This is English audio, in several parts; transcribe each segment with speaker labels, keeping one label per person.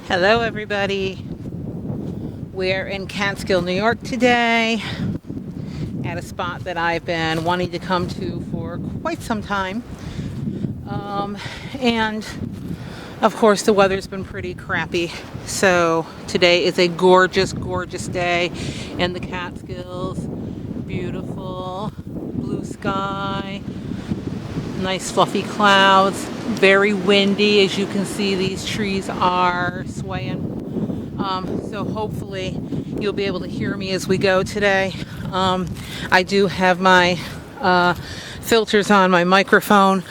Speaker 1: Hello everybody. We're in Catskill, New York today at a spot that I've been wanting to come to for quite some time. And of course the weather's been pretty crappy. So today is a gorgeous, gorgeous day in the Catskills. Beautiful blue sky, nice fluffy clouds, very windy. As you can see, these trees are swaying. So hopefully you'll be able to hear me as we go today. I do have my filters on my microphone,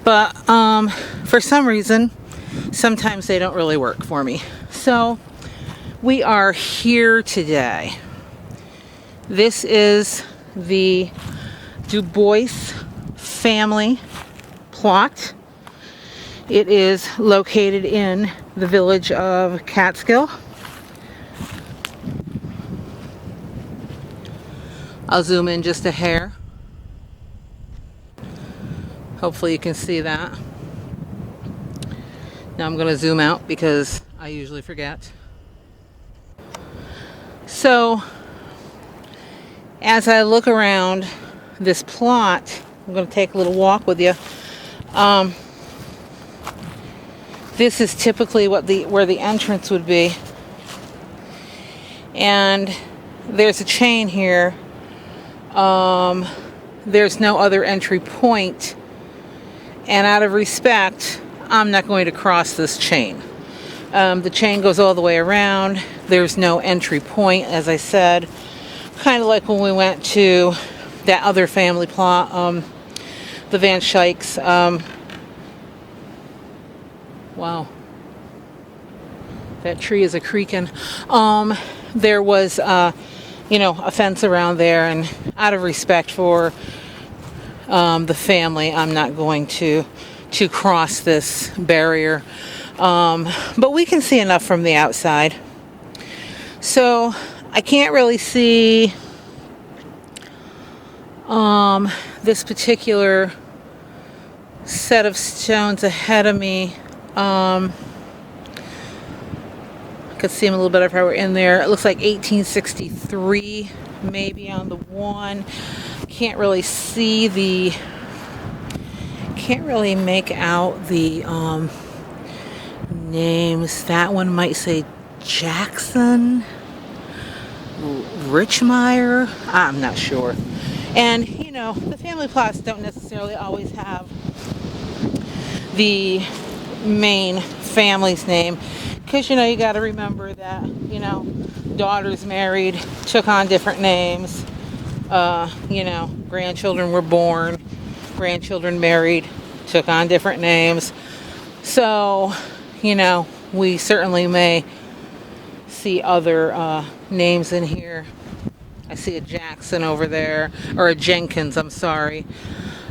Speaker 1: but for some reason, sometimes they don't really work for me. So we are here today. This is the Dubois family plot. It is located in the village of Catskill. I'll zoom in just a hair. Hopefully you can see that. Now I'm going to zoom out because I usually forget. So as I look around this plot, I'm going to take a little walk with you. This is typically where the entrance would be. And there's a chain here. There's no other entry point. And out of respect, I'm not going to cross this chain. The chain goes all the way around. There's no entry point, as I said. Kind of like when we went to that other family plot, the Van Scheiks. Wow. That tree is a creaking. There was, a fence around there, and out of respect for the family, I'm not going to cross this barrier. But we can see enough from the outside. So I can't really see this particular set of stones ahead of me. I could see them a little better if I were in there. It looks like 1863 maybe on the one. Can't really make out the names. That one might say Jackson, Richmeyer. I'm not sure. And the family plots don't necessarily always have the main family's name, because you got to remember that daughters married, took on different names. Grandchildren were born, grandchildren married, took on different names. So we certainly may see other names in here. I see a Jackson over there, or a Jenkins, I'm sorry.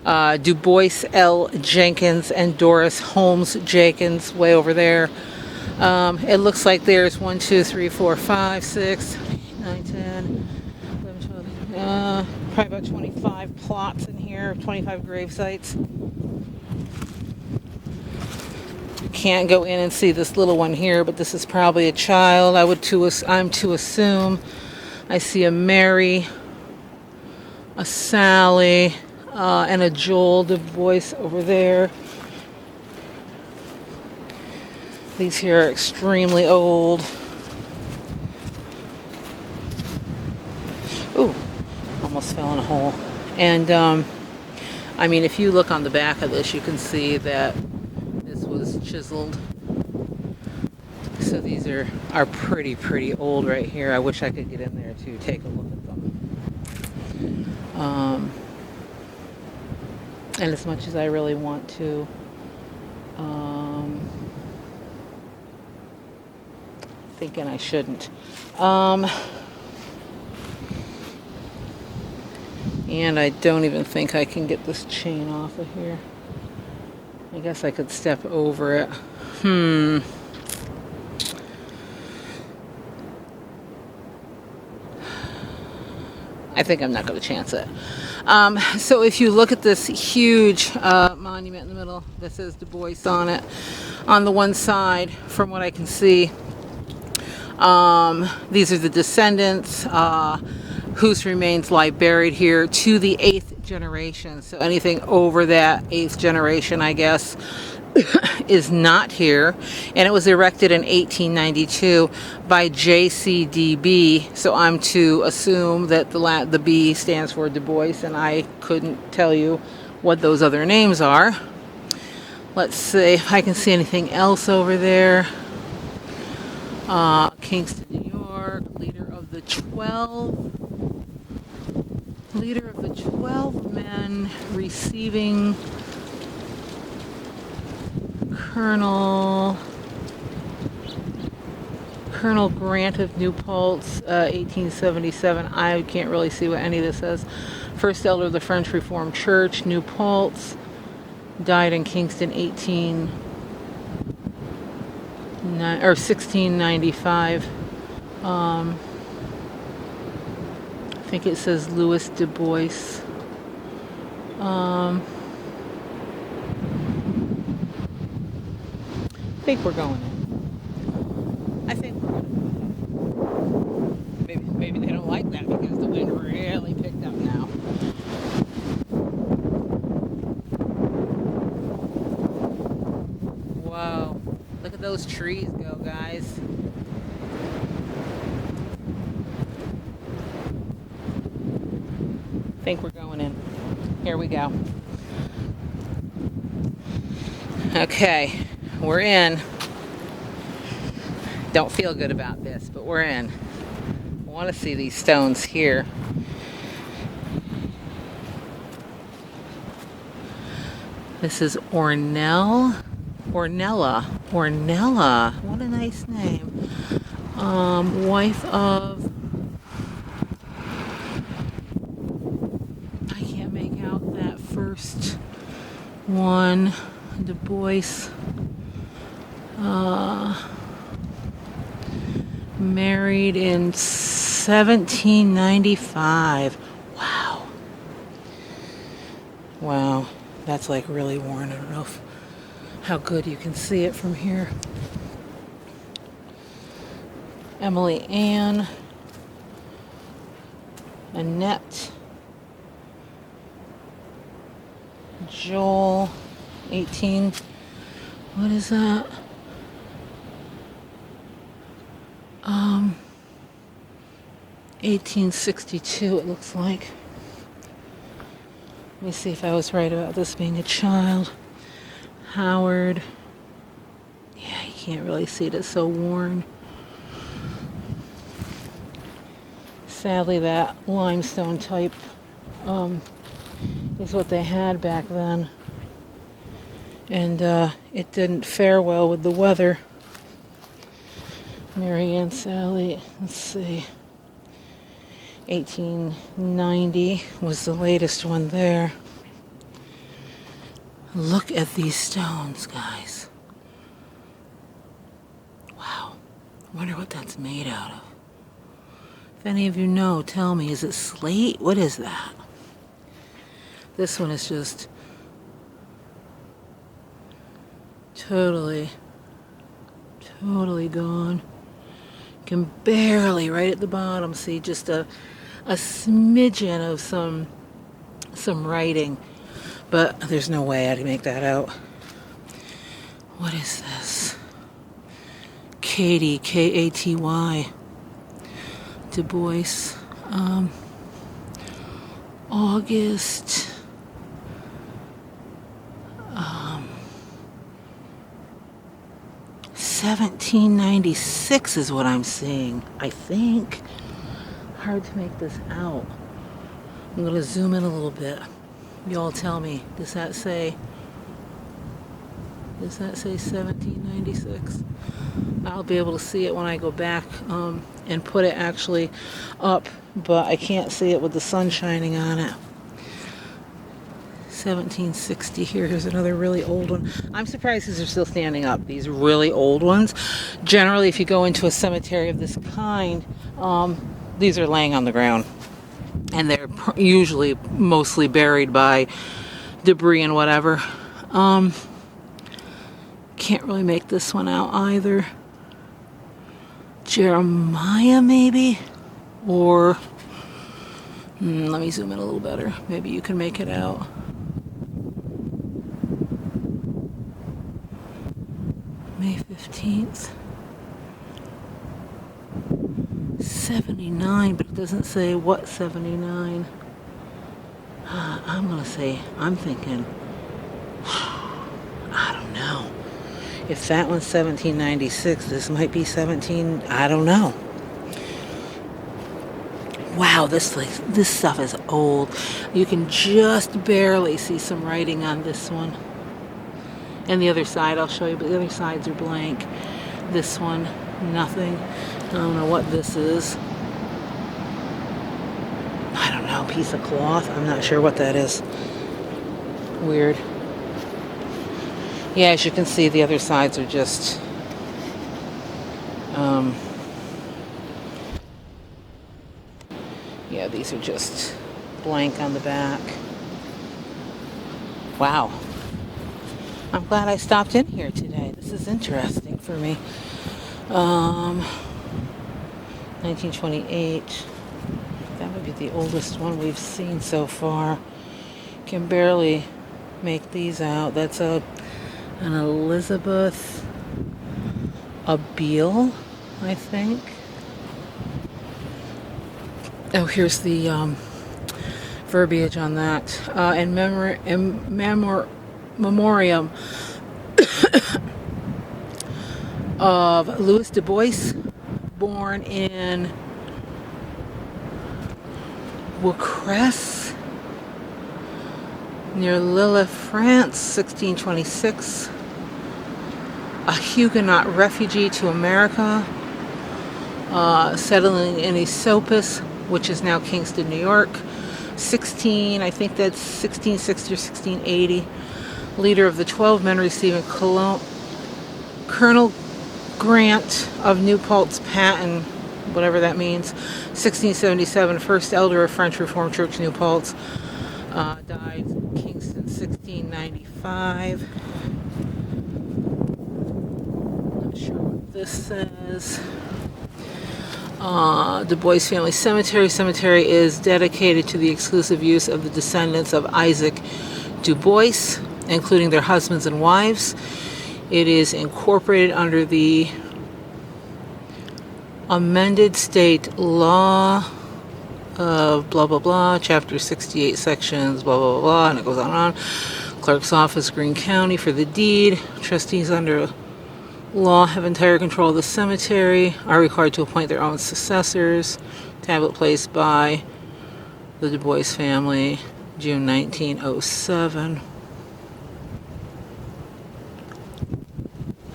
Speaker 1: Dubois L. Jenkins and Doris Holmes Jenkins way over there. It looks like there's 1, 2, 3, 4, 5, 6, 9, 10, 11, 12, probably about 25 plots in here, 25 grave sites. Can't go in and see this little one here, but this is probably a child. I'm to assume. I see a Mary, a Sally, and a Joel Dubois over there. These here are extremely old. Ooh, almost fell in a hole. And if you look on the back of this, you can see that this was chiseled. So these are pretty old right here. I wish I could get in there to take a look at them. And as much as I really want to, thinking I shouldn't. And I don't even think I can get this chain off of here. I guess I could step over it. I think I'm not going to chance it. So if you look at this huge monument in the middle that says Dubois on it, on the one side, from what I can see, These are the descendants whose remains lie buried here to the 8th generation. So anything over that 8th generation, I guess, is not here. And it was erected in 1892 by JCDB. So I'm to assume that the B stands for Dubois, and I couldn't tell you what those other names are. Let's see if I can see anything else over there. Kingston, New York, leader of the 12 men receiving Colonel Grant of New Paltz, 1877. I can't really see what any of this says. First elder of the French Reformed Church, New Paltz, died in Kingston, 1695. I think it says Louis Dubois. I think we're going in. I think we're going in. Maybe they don't like that because the wind really picked up now. Whoa. Look at those trees go, guys. I think we're going in. Here we go. Okay, we're in. Don't feel good about this, but we're in. I want to see these stones here. This is Ornella. What a nice name. Wife of, I can't make out that first one. Dubois. Married in 1795. Wow. Wow. That's like really worn. I don't know how good you can see it from here. Emily Ann. Annette. Joel. 18. What is that? 1862 it looks like. Let me see if I was right about this being a child. Howard. Yeah, you can't really see it. It's so worn. Sadly, that limestone type is what they had back then. And it didn't fare well with the weather. Mary Ann Sally, let's see. 1890 was the latest one there. Look at these stones, guys. Wow. I wonder what that's made out of. If any of you know, tell me. Is it slate? What is that? This one is just totally gone. You can barely, right at the bottom, see just a smidgen of some writing, but there's no way I can make that out. What is this? Katy, Katy. Dubois. August. 1796 is what I'm seeing, I think. Hard to make this out. I'm going to zoom in a little bit. Y'all tell me, does that say 1796? I'll be able to see it when I go back and put it actually up, but I can't see it with the sun shining on it. 1760 here. Here's another really old one. I'm surprised these are still standing up, these really old ones. Generally, if you go into a cemetery of this kind, these are laying on the ground. And they're usually mostly buried by debris and whatever. Can't really make this one out either. Jeremiah maybe? Or, let me zoom in a little better. Maybe you can make it out. May 15th. 79, but it doesn't say what 79. I'm thinking, I don't know. If that one's 1796, this might be 17, I don't know. Wow, this stuff is old. You can just barely see some writing on this one. And the other side, I'll show you, but the other sides are blank. This one, nothing. I don't know what this is. I don't know, piece of cloth. I'm not sure what that is. Weird. Yeah, as you can see, the other sides are just yeah, these are just blank on the back. Wow. I'm glad I stopped in here today. This is interesting for me. 1928. That would be the oldest one we've seen so far. Can barely make these out. That's an Elizabeth Beale, I think. Oh, here's the verbiage on that. In memoriam of Louis Dubois, born in Waucres, near Lille, France, 1626. A Huguenot refugee to America, settling in Esopus, which is now Kingston, New York. I think that's 1660 or 1680. Leader of the 12 men receiving Colonel Grant of New Paltz Patent, whatever that means. 1677, first elder of French Reformed Church, New Paltz. Died Kingston, 1695. Not sure what this says. Dubois Family Cemetery. Cemetery is dedicated to the exclusive use of the descendants of Isaac Dubois, including their husbands and wives. It is incorporated under the amended state law of blah blah blah, chapter 68, sections blah blah blah, and it goes on and on. Clerk's office, Greene County, for the deed. Trustees under law have entire control of the cemetery, are required to appoint their own successors. Tablet placed by the Dubois family, June 1907.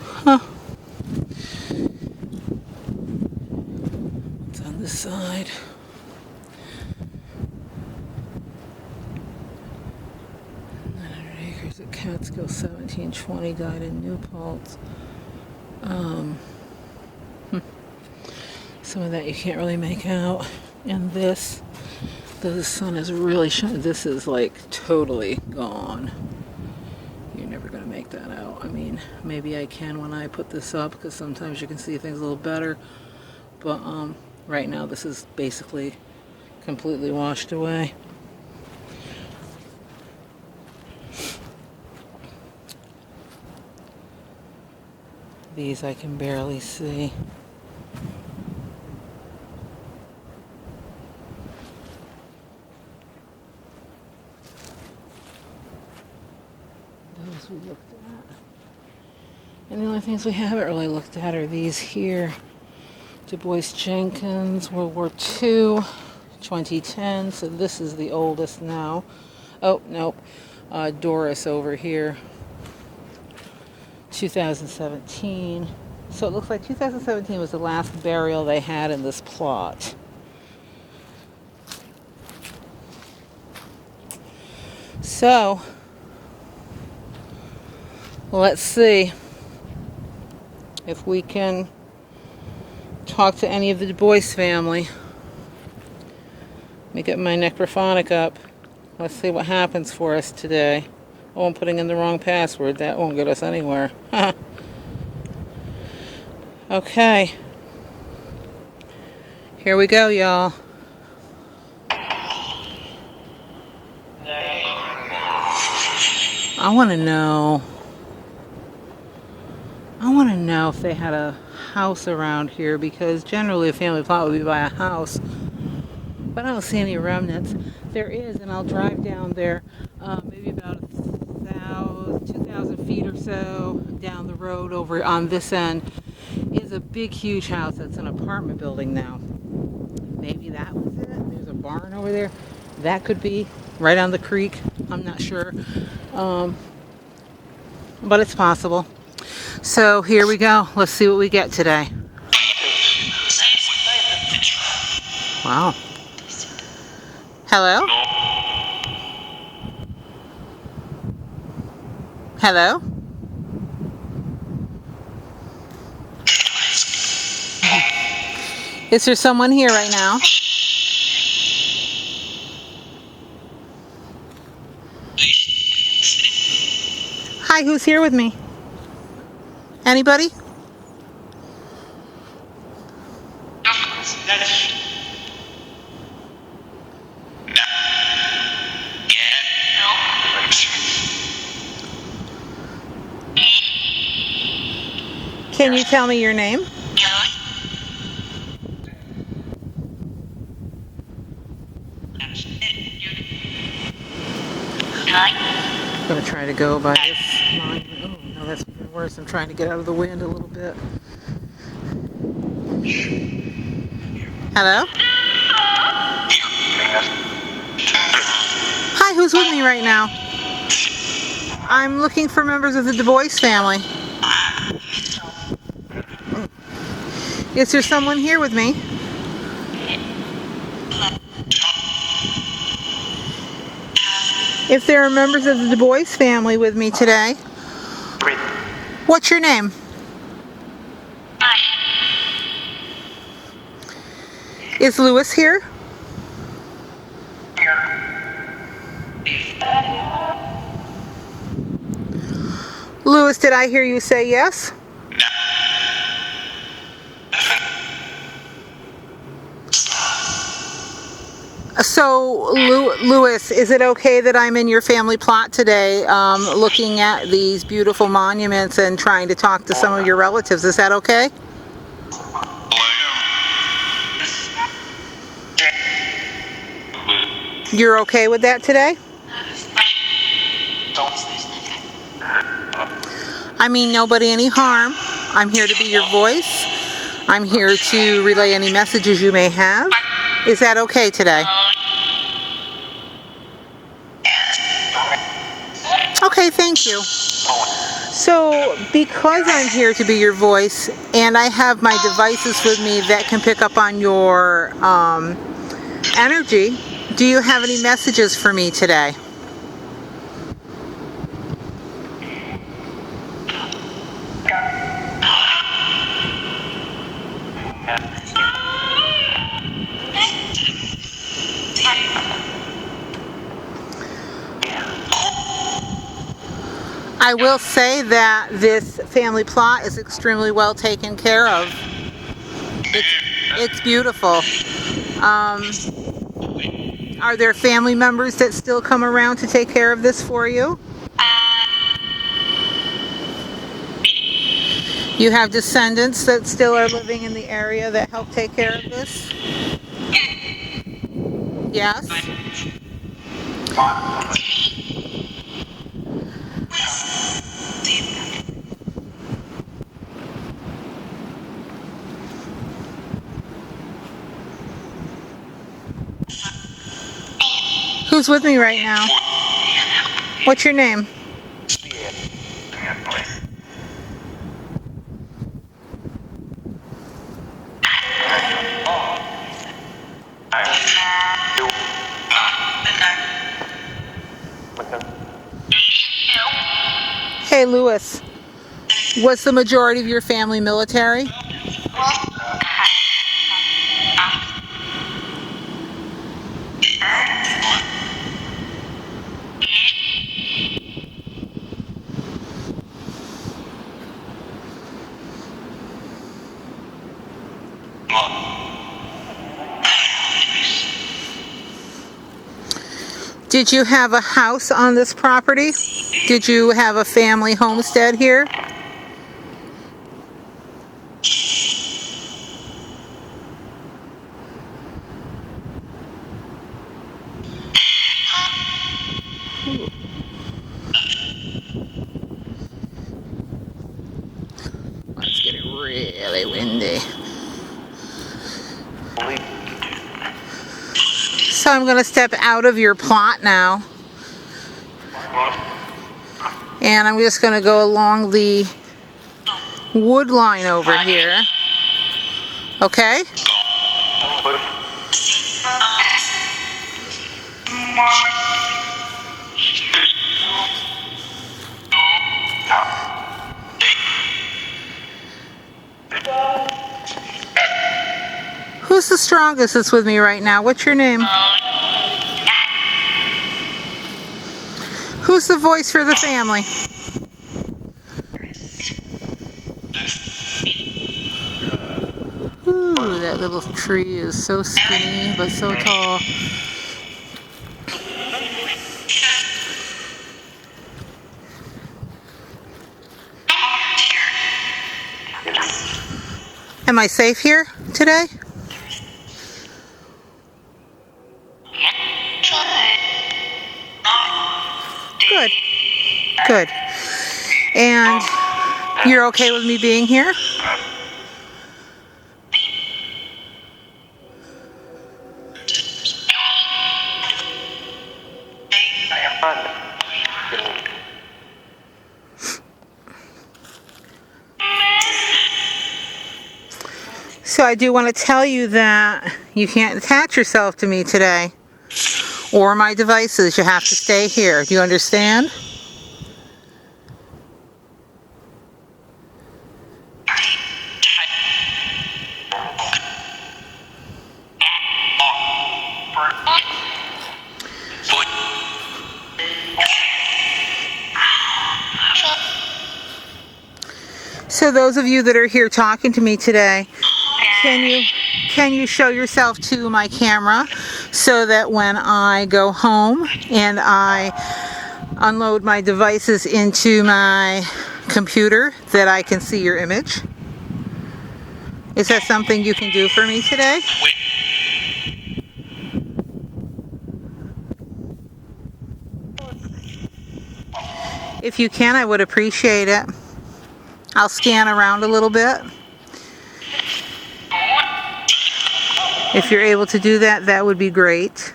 Speaker 1: Huh. It's on this side. Acres at Catskill, 1720, died in New Paltz. Some of that you can't really make out. And this, the sun is really shining. This is like totally gone. You're never going to make that out. I mean, maybe I can when I put this up, because sometimes you can see things a little better. But right now this is basically completely washed away. These I can barely see. Those we looked at. And the only things we haven't really looked at are these here. Dubois Jenkins, World War II, 2010. So this is the oldest now. Oh, nope. Doris over here. 2017. So it looks like 2017 was the last burial they had in this plot. So let's see if we can talk to any of the Dubois family. Let me get my necrophonic up. Let's see what happens for us today. Oh, I'm putting in the wrong password. That won't get us anywhere. Okay. Here we go, y'all. I want to know if they had a house around here, because generally a family plot would be by a house, but I don't see any remnants. There is, and I'll drive down there, maybe about 2,000 feet or so down the road over on this end is a big, huge house that's an apartment building now. Maybe that was it. There's a barn over there. That could be right on the creek. I'm not sure. But it's possible. So here we go. Let's see what we get today. Wow. Hello? Hello? Is there someone here right now? Hi, who's here with me? Anybody? Can you tell me your name? I'm going to try to go by this line. Oh, no, that's even worse. I'm trying to get out of the wind a little bit. Hello? Hi, who's with me right now? I'm looking for members of the Dubois family. Is there someone here with me? If there are members of the Dubois family with me today, what's your name? Is Louis here? Louis, did I hear you say yes? So, Louis, is it okay that I'm in your family plot today, looking at these beautiful monuments and trying to talk to some of your relatives? Is that okay? You're okay with that today? I mean nobody any harm. I'm here to be your voice. I'm here to relay any messages you may have. Is that okay today? Okay, thank you. So, because I'm here to be your voice, and I have my devices with me that can pick up on your energy, do you have any messages for me today? I will say that this family plot is extremely well taken care of. It's beautiful. Are there family members that still come around to take care of this for you? You have descendants that still are living in the area that help take care of this? Yes? Who's with me right now? What's your name? Hey, Louis. Was the majority of your family military? Did you have a house on this property? Did you have a family homestead here? Let's get it really windy. So I'm going to step out of your plot now. And I'm just going to go along the wood line over here. Okay? Who's the strongest that's with me right now? What's your name? Who's the voice for the family? Ooh, that little tree is so skinny but so tall. Am I safe here today? Good. Good. And you're okay with me being here? So I do want to tell you that you can't attach yourself to me today or my devices. You have to stay here. Do you understand? So those of you that are here talking to me today, can you show yourself to my camera so that when I go home and I unload my devices into my computer that I can see your image? Is that something you can do for me today? If you can, I would appreciate it. I'll scan around a little bit. If you're able to do that, that would be great.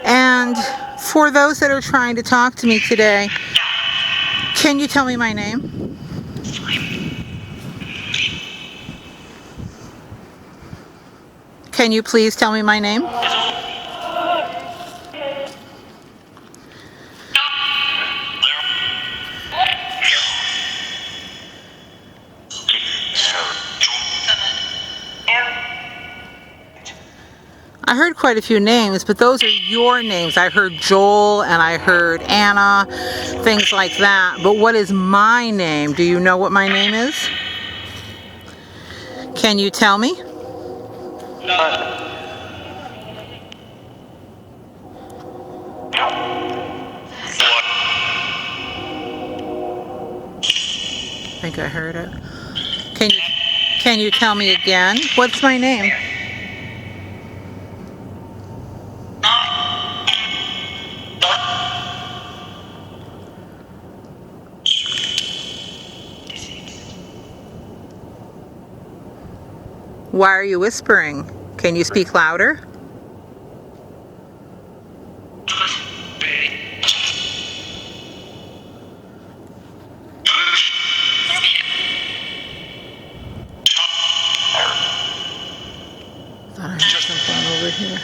Speaker 1: And for those that are trying to talk to me today, can you tell me my name? Can you please tell me my name? I heard quite a few names, but those are your names. I heard Joel and I heard Anna, things like that. But what is my name? Do you know what my name is? Can you tell me? I think I heard it. Can you tell me again? What's my name? Why are you whispering? Can you speak louder? Thought I heard something over here.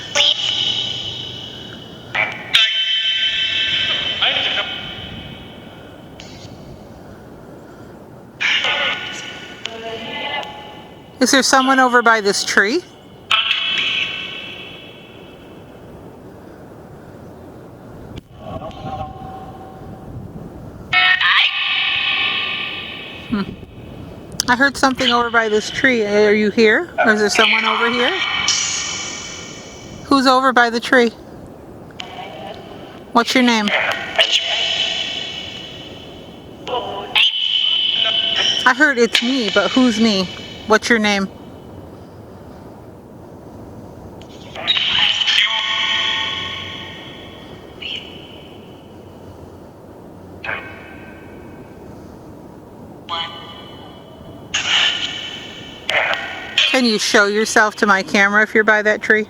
Speaker 1: Is there someone over by this tree? I heard something over by this tree. Are you here? Or is there someone over here? Who's over by the tree? What's your name? I heard it's me, but who's me? What's your name? Can you show yourself to my camera if you're by that tree?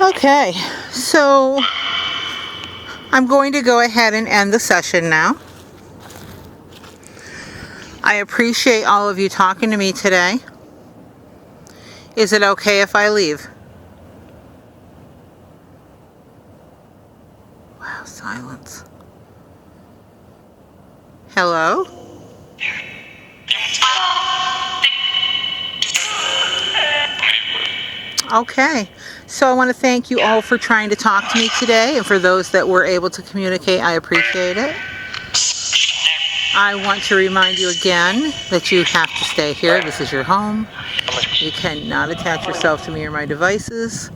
Speaker 1: Okay, so I'm going to go ahead and end the session now. I appreciate all of you talking to me today. Is it okay if I leave? Wow, silence. Hello? Okay, so I want to thank you all for trying to talk to me today, and for those that were able to communicate, I appreciate it. I want to remind you again that you have to stay here. This is your home. You cannot attach yourself to me or my devices.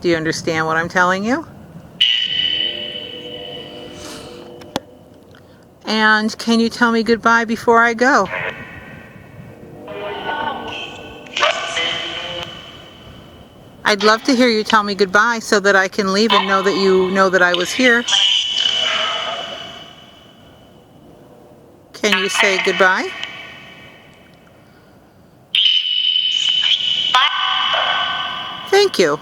Speaker 1: Do you understand what I'm telling you? And can you tell me goodbye before I go? I'd love to hear you tell me goodbye so that I can leave and know that you know that I was here. Can you say goodbye? Thank you.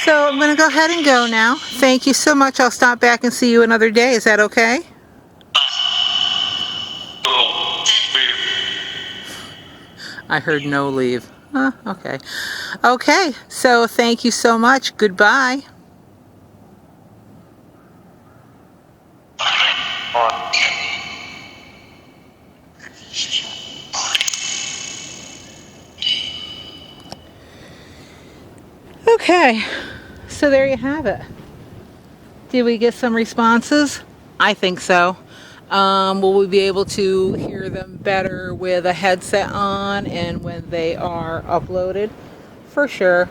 Speaker 1: So I'm going to go ahead and go now. Thank you so much. I'll stop back and see you another day. Is that okay? I heard no leave. Okay. Okay, so thank you so much. Goodbye. Okay, so there you have it. Did we get some responses? I think so. Will we be able to hear them better with a headset on and when they are uploaded? For sure.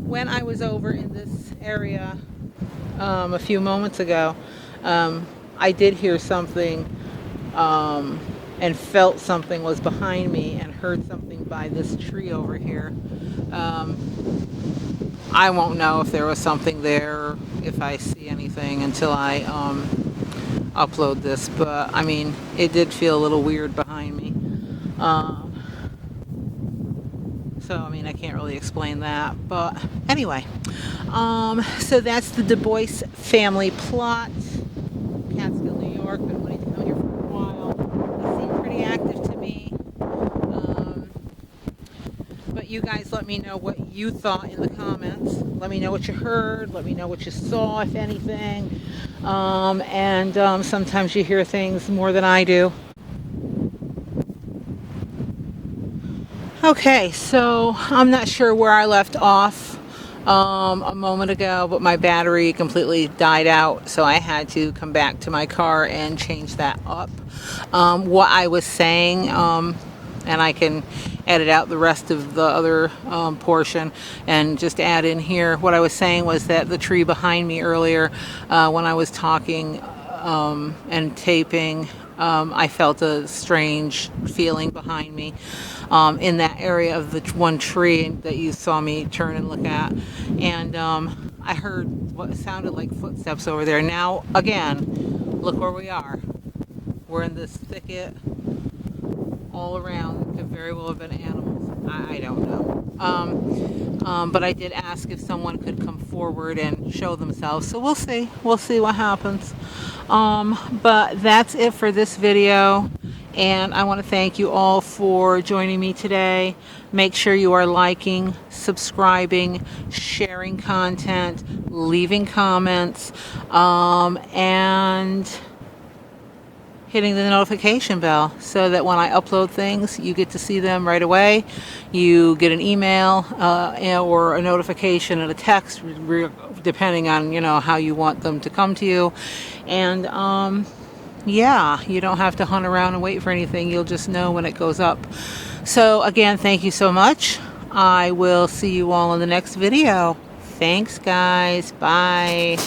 Speaker 1: When I was over in this area a few moments ago, I did hear something and felt something was behind me and heard something by this tree over here. I won't know if there was something there, if I see anything until I upload this, but I mean, it did feel a little weird behind me. So I mean, I can't really explain that, but anyway, so that's the Dubois family plot, Catskill, New York. Been wanting to come here for a while. They seem pretty active to me. But you guys let me know what you thought in the comments. Let me know what you heard. Let me know what you saw, if anything. Sometimes you hear things more than I do. Okay, so I'm not sure where I left off a moment ago, but my battery completely died out, so I had to come back to my car and change that up. What I was saying, and I can edit out the rest of the other portion and just add in here. What I was saying was that the tree behind me earlier, when I was talking and taping, I felt a strange feeling behind me in that area of the one tree that you saw me turn and look at. And I heard what sounded like footsteps over there. Now, again, look where we are. We're in this thicket all around. Could very well have been animals. I don't know. But I did ask if someone could come forward and show themselves. So we'll see. We'll see what happens. But that's it for this video. And I want to thank you all for joining me today. Make sure you are liking, subscribing, sharing content, leaving comments, and hitting the notification bell so that when I upload things, you get to see them right away. You get an email or a notification and a text, depending on, you know, how you want them to come to you. And yeah, you don't have to hunt around and wait for anything. You'll just know when it goes up. So again, thank you so much. I will see you all in the next video. Thanks, guys. Bye.